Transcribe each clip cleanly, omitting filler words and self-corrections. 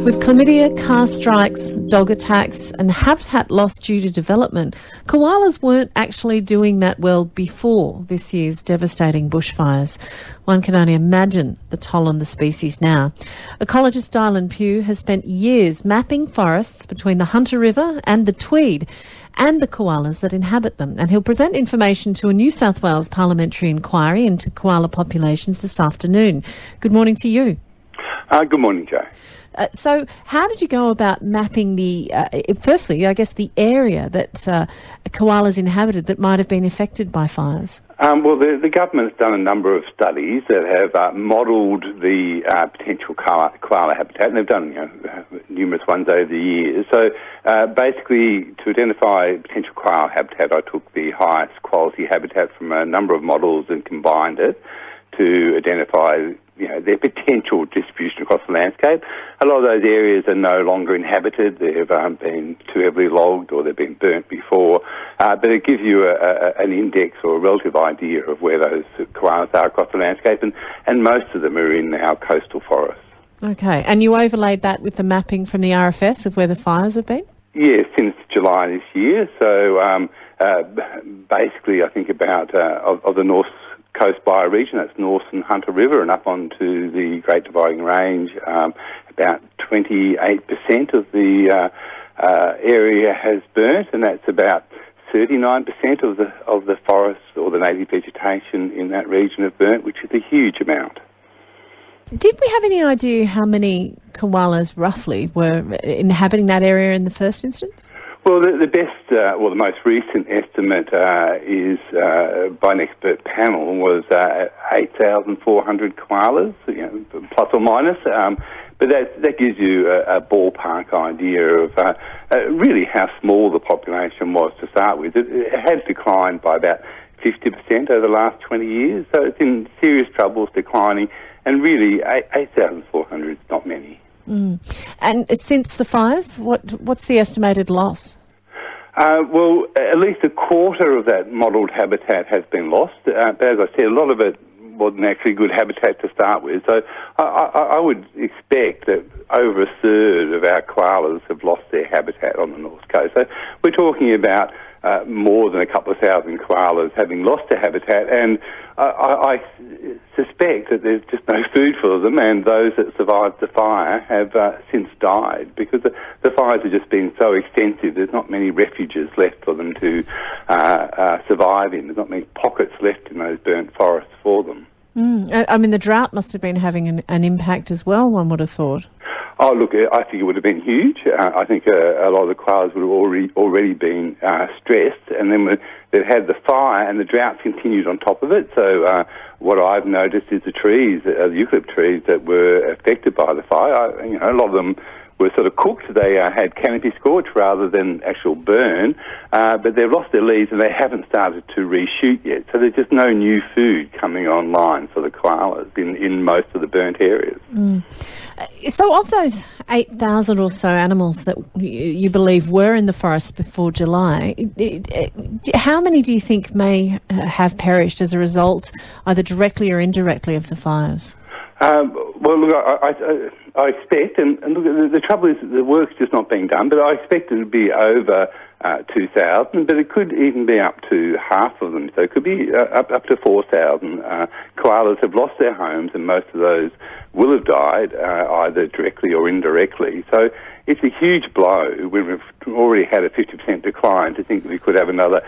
With chlamydia, car strikes, dog attacks and habitat loss due to development, koalas weren't actually doing that well before this year's devastating bushfires. One can only imagine the toll on the species now. Ecologist Dylan Pugh has spent years mapping forests between the Hunter River and the Tweed and the koalas that inhabit them, and he'll present information to a New South Wales parliamentary inquiry into koala populations this afternoon. Good morning to you. Good morning, Joe. So how did you go about mapping firstly, I guess, the area that koalas inhabited that might have been affected by fires? Well, the government's done a number of studies that have modelled the potential koala habitat, and they've done numerous ones over the years. So basically, to identify potential koala habitat, I took the highest quality habitat from a number of models and combined it to identify their potential distribution across the landscape. A lot of those areas are no longer inhabited. They've been too heavily logged or they've been burnt before. But it gives you an index or a relative idea of where those koalas are across the landscape, and most of them are in our coastal forests. Okay, and you overlaid that with the mapping from the RFS of where the fires have been? Yes, since July this year. So basically, I think about of the North Coast bioregion, that's North and Hunter River, and up onto the Great Dividing Range, about 28% of the area has burnt, and that's about 39% of the forest or the native vegetation in that region have burnt, which is a huge amount. Did we have any idea how many koalas roughly were inhabiting that area in the first instance? Well, the best, the most recent estimate is by an expert panel was 8,400 koalas, plus or minus. But that gives you a ballpark idea of really how small the population was to start with. It has declined by about 50% over the last 20 years, so it's in serious trouble, it's declining, and really 8,400 is not many. Mm. And since the fires, what's the estimated loss? Well, at least a quarter of that modelled habitat has been lost. But as I said, a lot of it wasn't actually good habitat to start with. So I would expect that over a third of our koalas have lost their habitat on the North Coast. So we're talking about more than a couple of thousand koalas having lost their habitat, and I suspect that there's just no food for them, and those that survived the fire have since died because the fires have just been so extensive. There's not many refuges left for them to survive in. There's not many pockets left in those burnt forests for them. I mean, the drought must have been having an impact as well, one would have thought. Oh, look, I think it would have been huge. I think a lot of the koalas would have already been stressed, and then they've had the fire and the drought continued on top of it. So what I've noticed is the trees, the eucalypt trees that were affected by the fire, a lot of them were sort of cooked. They had canopy scorch rather than actual burn, but they've lost their leaves and they haven't started to reshoot yet. So there's just no new food coming online for the koalas in most of the burnt areas. So of those 8,000 or so animals that you believe were in the forest before July, how many do you think may have perished as a result, either directly or indirectly, of the fires? Well, look, I expect, and look, the trouble is that the work's just not being done, but I expect it to be over 2,000, but it could even be up to half of them. So it could be up to 4,000. Koalas have lost their homes, and most of those will have died either directly or indirectly. So it's a huge blow. We've already had a 50% decline. To think that we could have another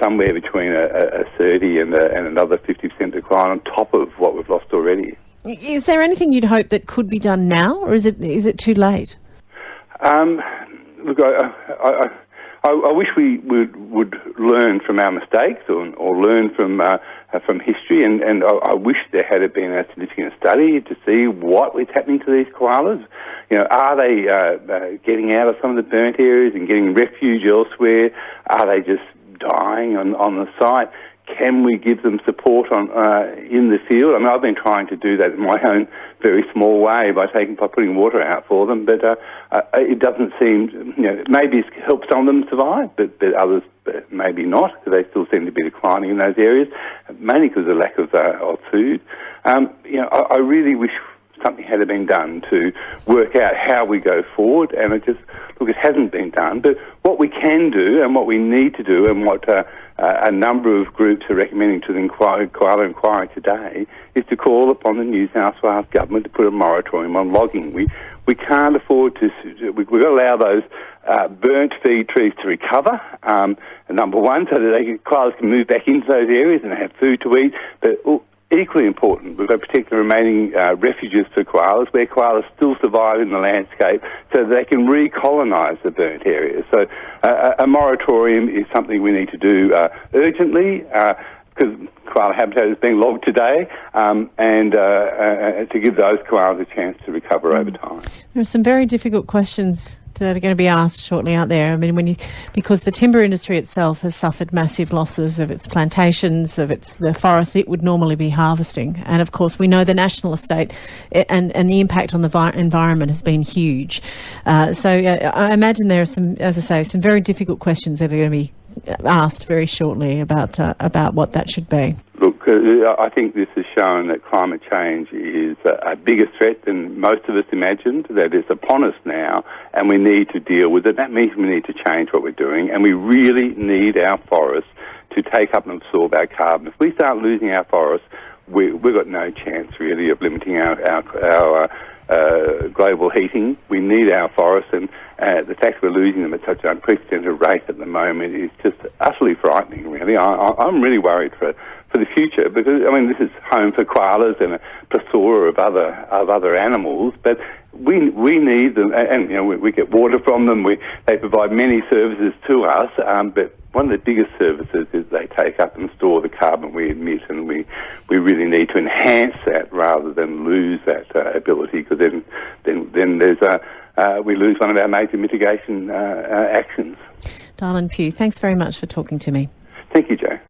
somewhere between a 30 and another 50% decline on top of what we've lost already. Is there anything you'd hope that could be done now, or is it too late? Look, I wish we would learn from our mistakes or learn from history, and I wish there had been a significant study to see what is happening to these koalas. Are they getting out of some of the burnt areas and getting refuge elsewhere? Are they just dying on the site? Can we give them support in the field? I mean, I've been trying to do that in my own very small way by putting water out for them, but it doesn't seem, maybe it's helped some of them survive, but others maybe not, because they still seem to be declining in those areas, mainly because of the lack of food. I really wish something had been done to work out how we go forward, and it hasn't been done. But what we can do and what we need to do, and what a number of groups are recommending to the Koala Inquiry today, is to call upon the New South Wales government to put a moratorium on logging. We can't afford to. We've got to allow those burnt feed trees to recover, number one, so that koalas can move back into those areas and have food to eat. But equally important, we've got particular remaining refuges for koalas, where koalas still survive in the landscape, so that they can recolonise the burnt areas. So a moratorium is something we need to do urgently, because koala habitat is being logged today, and to give those koalas a chance to recover over time. There are some very difficult questions that are going to be asked shortly out there. I mean, because the timber industry itself has suffered massive losses of its plantations, of the forests it would normally be harvesting. And of course, we know the national estate and the impact on the environment has been huge. So I imagine there are some very difficult questions that are going to be asked very shortly about what that should be. Look, I think this has shown that climate change is a bigger threat than most of us imagined, that it's upon us now, and we need to deal with it. That means we need to change what we're doing, and we really need our forests to take up and absorb our carbon. If we start losing our forests, we've got no chance, really, of limiting our global heating. We need our forests, and the fact we're losing them at such an unprecedented rate at the moment is just utterly frightening, really. I'm really worried for the future, because, I mean, this is home for koalas and a plethora of other animals, but we need them, and you know, we get water from them. They provide many services to us, but one of the biggest services is they take up and store the carbon we emit, and we really need to enhance that rather than lose that ability, because then there's we lose one of our major mitigation actions. Darlin Pugh, thanks very much for talking to me.